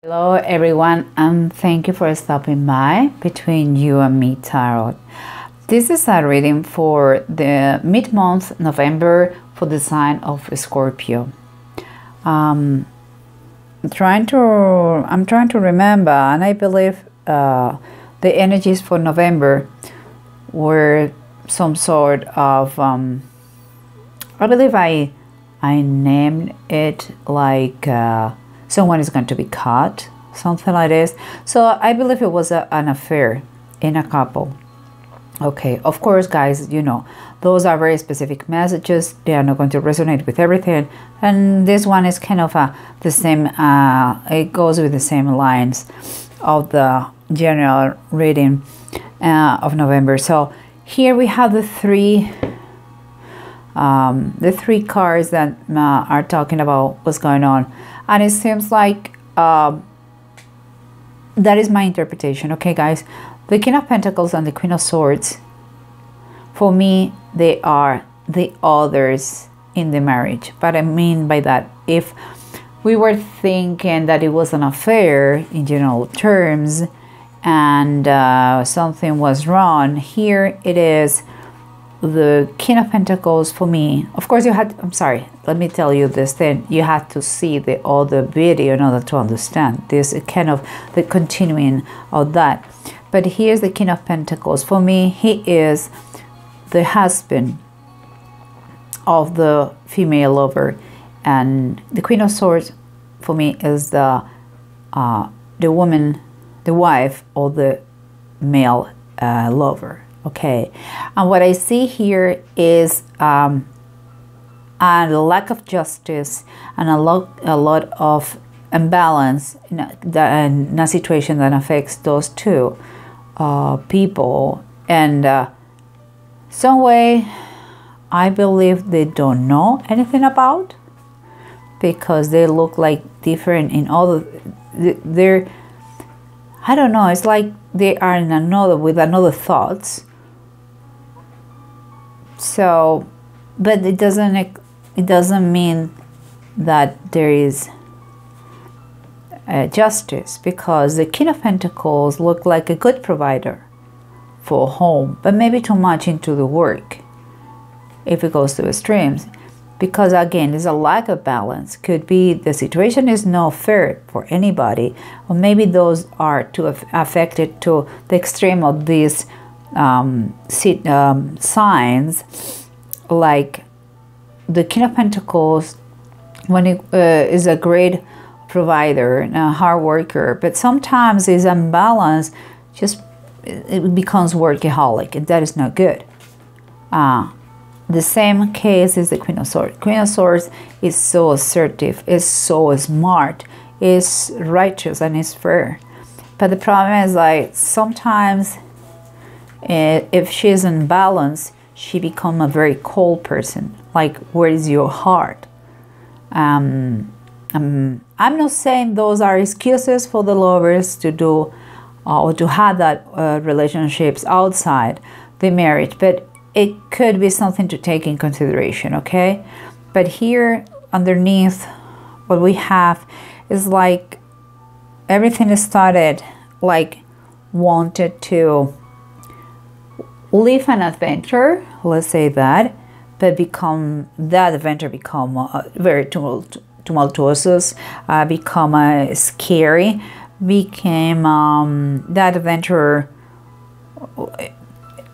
Hello everyone, and thank you for stopping by Between You and Me Tarot. This is a reading for the mid-month November for the sign of Scorpio. I'm trying to remember, and I believe the energies for November were some sort of I believe I named it like someone is going to be caught, something like this. So I believe it was an affair in a couple. Okay, of course, guys, you know, those are very specific messages. They are not going to resonate with everything. And this one is kind of the same, it goes with the same lines of the general reading of November. So here we have the three cards that are talking about what's going on. And it seems like that is my interpretation. Okay, guys, the King of Pentacles and the Queen of Swords, for me, they are the others in the marriage. But I mean by that, if we were thinking that it was an affair in general terms and something was wrong, here it is the King of Pentacles. For me, of course, I'm sorry, let me tell you this thing. You have to see the other video in order to understand this kind of the continuing of that. But here's the King of Pentacles. For me, he is the husband of the female lover, and the Queen of Swords for me is the woman, the wife of the male lover. Okay, and what I see here is a lack of justice and a lot of imbalance in a situation that affects those two people. And some way, I believe they don't know anything about, because they look like different in all they're, I don't know, it's like they are in with another thoughts. So, but it doesn't mean that there is justice, because the King of Pentacles look like a good provider for home, but maybe too much into the work if it goes to extremes, because again, there's a lack of balance. Could be the situation is not fair for anybody, or maybe those are too affected to the extreme of these signs, like the King of Pentacles, when it is a great provider and a hard worker, but sometimes is unbalanced, just it becomes workaholic, and that is not good. The same case is the Queen of Swords. Queen of Swords is so assertive, is so smart, is righteous, and is fair. But the problem is, like, sometimes if she's in balance, she becomes a very cold person. Like, where is your heart? I'm not saying those are excuses for the lovers to do or to have that relationships outside the marriage, but it could be something to take in consideration, okay? But here underneath, what we have is like everything started like wanted to live an adventure, let's say that, but that adventure become very tumultuous, become scary, became that adventure,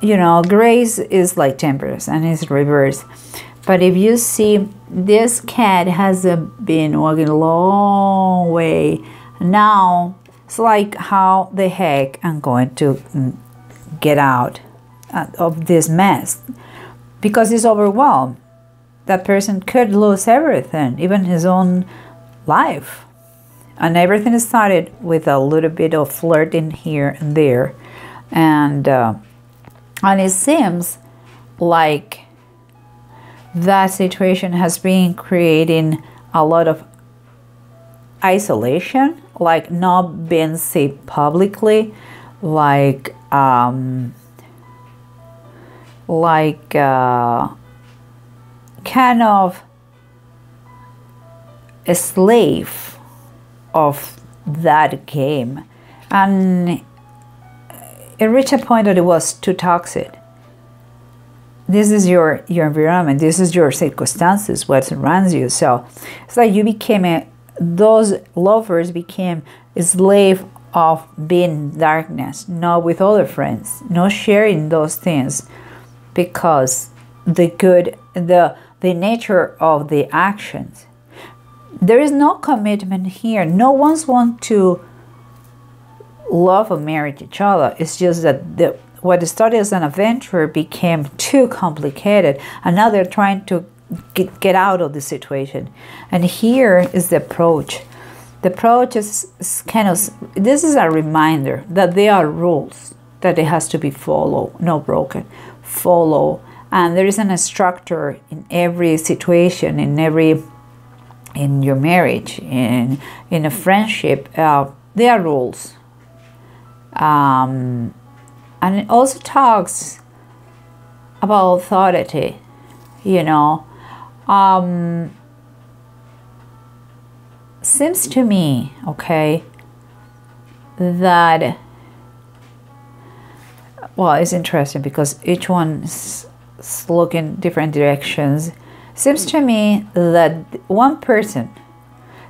you know, grace is like temperance and it's reverse. But if you see, this cat has been walking a long way. Now it's like, how the heck I'm going to get out of this mess, because he's overwhelmed. That person could lose everything, even his own life. And everything started with a little bit of flirting here and there. And it seems like that situation has been creating a lot of isolation, like not being seen publicly, like kind of a slave of that game, and it reached a point that it was too toxic. This is your environment, this is your circumstances, what surrounds you. So it's like you became those lovers became a slave of being darkness, not with other friends, not sharing those things, because the nature of the actions. There is no commitment here. No one's want to love or marry each other. It's just that what started as an adventure became too complicated, and now they're trying to get out of the situation. And here is the approach. The approach is kind of, this is a reminder that there are rules that it has to be followed, not broken. Follow, and there is an structure in every situation, in your marriage, in a friendship. There are rules. And it also talks about authority, you know. Seems to me, okay, that, well, it's interesting because each one's looking different directions. Seems to me that one person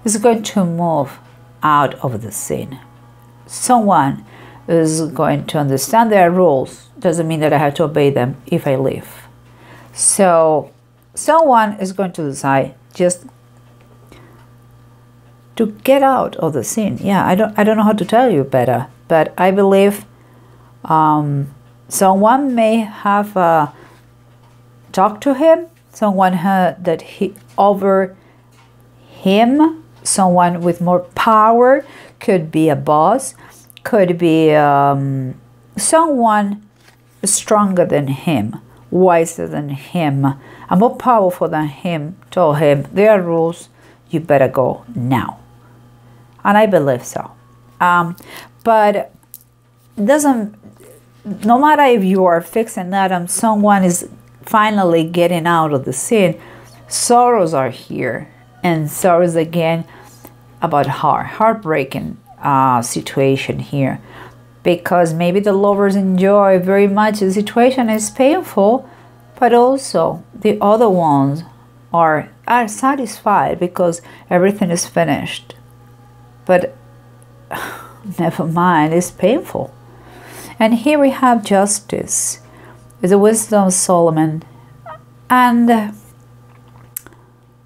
is going to move out of the scene. Someone is going to understand their rules. Doesn't mean that I have to obey them if I leave. So someone is going to decide just to get out of the scene. Yeah, I don't know how to tell you better, but I believe someone may have talked to him, someone that he over him, someone with more power, could be a boss, could be someone stronger than him, wiser than him, and more powerful than him, told him, there are rules, you better go now. And I believe so. But it doesn't, no matter if you are fixing that and someone is finally getting out of the scene, sorrows are here. And sorrows again about heartbreaking situation here. Because maybe the lovers enjoy very much the situation is painful, but also the other ones are satisfied because everything is finished. But never mind, it's painful. And here we have justice, the wisdom of Solomon. And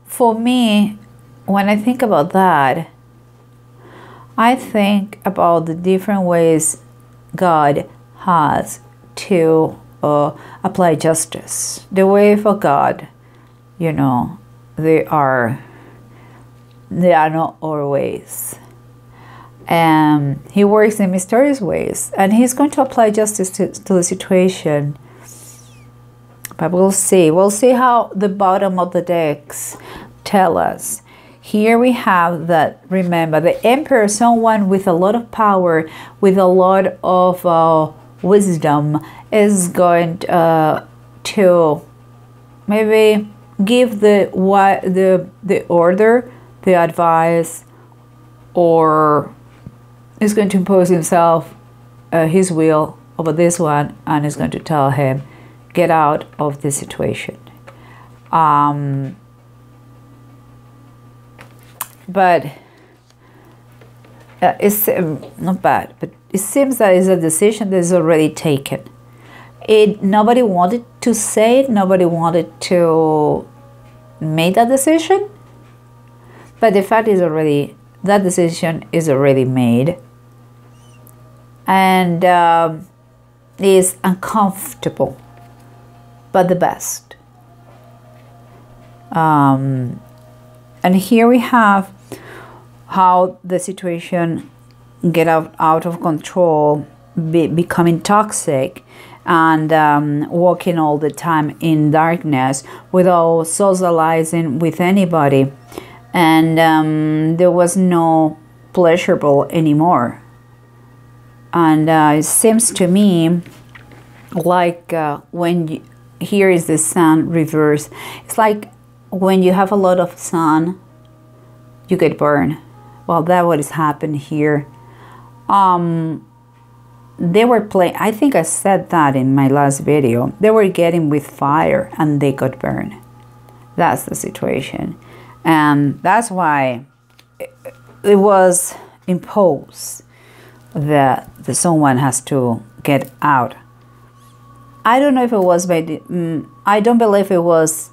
for me, when I think about that, I think about the different ways God has to apply justice. The way for God, you know, they are not our ways. He works in mysterious ways, and he's going to apply justice to the situation. But we'll see. We'll see how the bottom of the decks tell us. Here we have that, remember, the Emperor, someone with a lot of power, with a lot of wisdom, is going to maybe give the order, the advice, or is going to impose himself, his will over this one, and is going to tell him, get out of this situation. But it's not bad, but it seems that it's a decision that is already taken. Nobody wanted to say it, nobody wanted to make that decision, but the fact is that decision is already made, and is uncomfortable, but the best. And here we have how the situation get out of control, becoming toxic, and walking all the time in darkness without socializing with anybody, and there was no pleasurable anymore. And it seems to me like when here is the sun reverse. It's like when you have a lot of sun, you get burned. Well, that what is happened here. They were playing, I think I said that in my last video, they were getting with fire and they got burned. That's the situation. And that's why it was imposed that someone has to get out. I don't know if it was by the, I don't believe it was,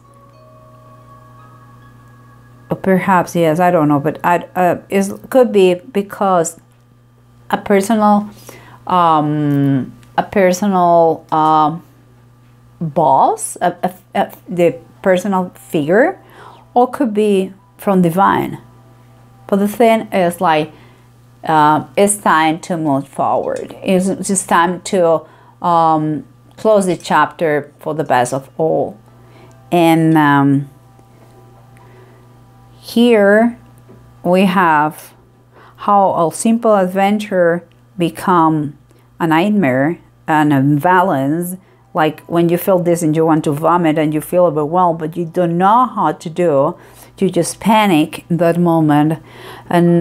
perhaps yes, I don't know, but it could be because a personal boss, the personal figure, or could be from divine. But the thing is like, it's time to move forward. It's just time to close the chapter for the best of all. And here we have how a simple adventure become a nightmare, an imbalance, like when you feel this and you want to vomit and you feel overwhelmed, but you don't know how to do, you just panic in that moment. And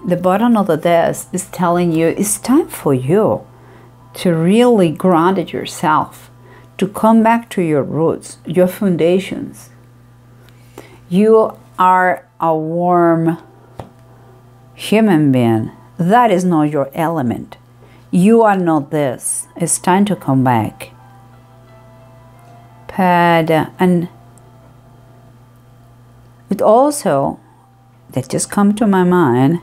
the bottom of the desk is telling you it's time for you to really ground yourself, to come back to your roots, your foundations. You are a warm human being. That is not your element. You are not this. It's time to come back. But, and it also, that just come to my mind,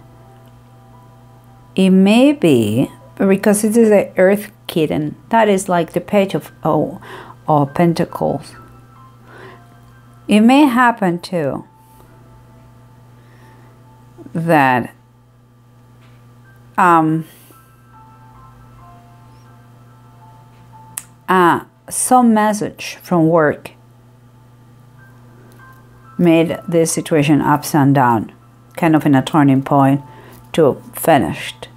it may be, because it is an earth kitten, that is like the page of Pentacles. It may happen too that some message from work made this situation ups and down, kind of in a turning point to finished.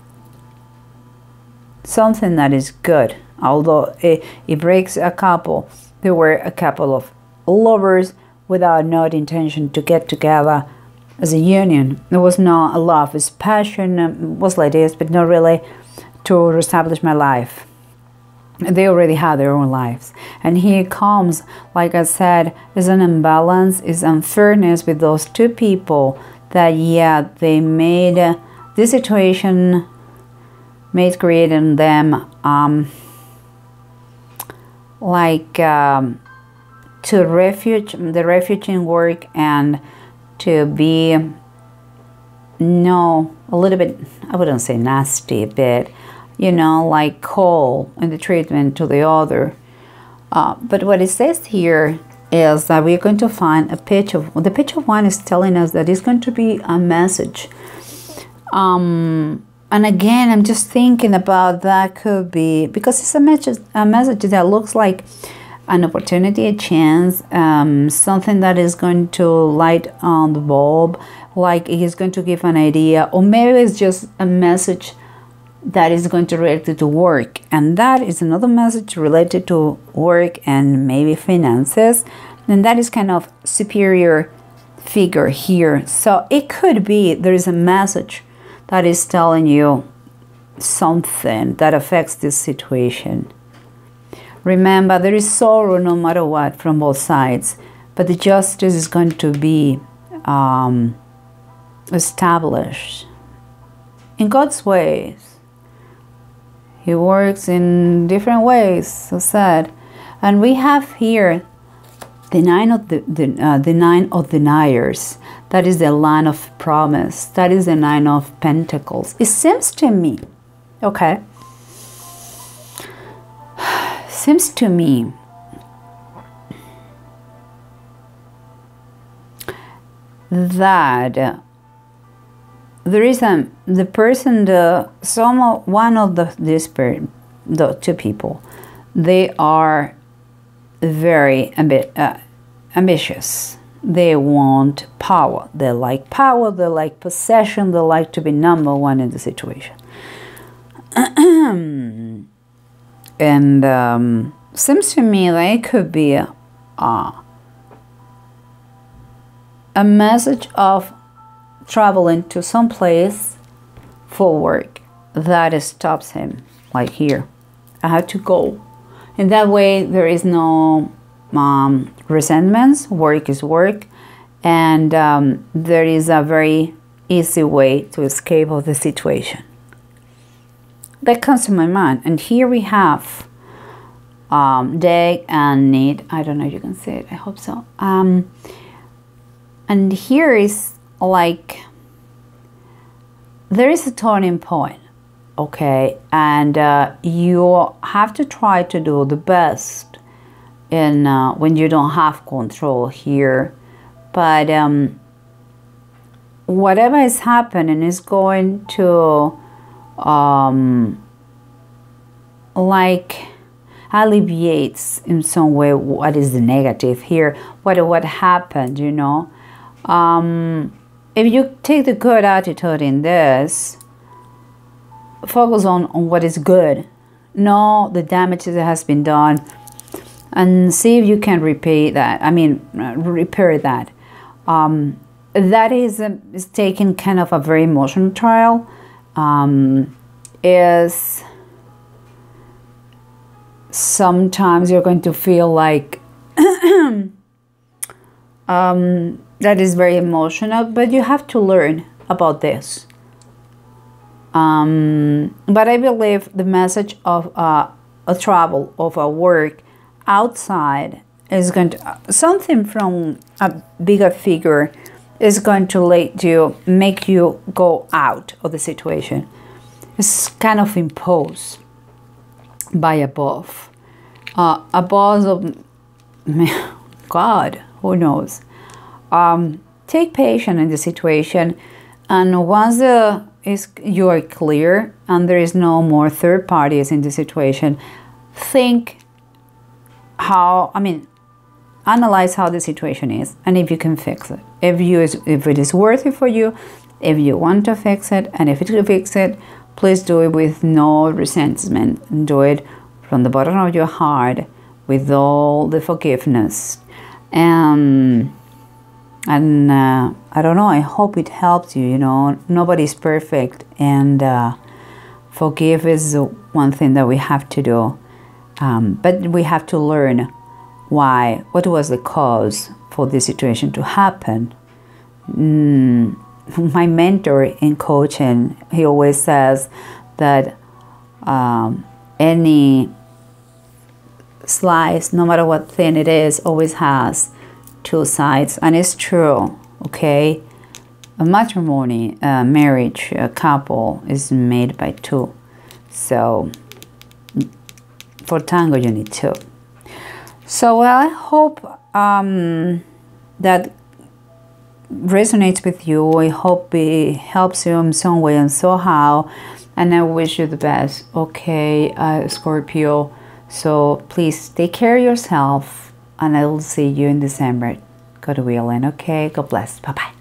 Something that is good, although it breaks a couple. There were a couple of lovers without no intention to get together as a union. There was not a love, it's passion, was like this, but not really to establish my life. They already had their own lives. And here comes, like I said, is an imbalance, is unfairness with those two people that, yeah, they made this situation, made creating them to refuge in work and to be, no, a little bit, I wouldn't say nasty, but you know, like cold in the treatment to the other. But what it says here is that we're going to find a page of, the page of one is telling us that it's going to be a message. And again, I'm just thinking about that could be, because it's a message that looks like an opportunity, a chance, something that is going to light on the bulb, like he's going to give an idea, or maybe it's just a message that is going to relate to work, and that is another message related to work and maybe finances, and that is kind of superior figure here. So it could be there is a message that is telling you something that affects this situation. Remember, there is sorrow no matter what from both sides, but the justice is going to be established in God's ways. He works in different ways, so said. And we have here the nine of deniers. That is the line of promise. That is the 9 of pentacles. It seems to me, okay, seems to me that there is the person, one of the two people, they are very ambitious. They want power. They like power. They like possession. They like to be number one in the situation. And seems to me that it could be a message of traveling to some place for work that stops him, like here. I have to go. In that way, there is no resentments. Work is work, and there is a very easy way to escape of the situation. That comes to my mind. And here we have dig and need. I don't know if you can see it. I hope so. And here is like, there is a turning point, okay? And you have to try to do the best in when you don't have control here. But whatever is happening is going to like alleviates in some way what is the negative here, what happened, you know. If you take the good attitude in this, focus on what is good, know the damage that has been done, and see if you can repay that. I mean, repair that. That is taking kind of a very emotional trial. Is sometimes you're going to feel like that is very emotional, but you have to learn about this. But I believe the message of a travel, of a work outside is going to, something from a bigger figure is going to make you go out of the situation. It's kind of imposed by above. A boss of God, who knows? Take patience in the situation, and once you are clear and there is no more third parties in the situation, think how, I mean, analyze how the situation is and if you can fix it. If it is worth it for you, if you want to fix it, and if you can fix it, please do it with no resentment. Do it from the bottom of your heart with all the forgiveness. And I don't know, I hope it helps you, you know. Nobody's perfect, and forgive is one thing that we have to do. But we have to learn what was the cause for this situation to happen. My mentor in coaching, he always says that any slice, no matter what thin it is, always has two sides, and it's true, okay? A matrimony, a marriage, a couple is made by two. So for tango, you need two. So well, I hope that resonates with you. I hope it helps you in some way and somehow, and I wish you the best, okay, Scorpio. So please take care of yourself, and I will see you in December, God willing, okay? God bless. Bye-bye.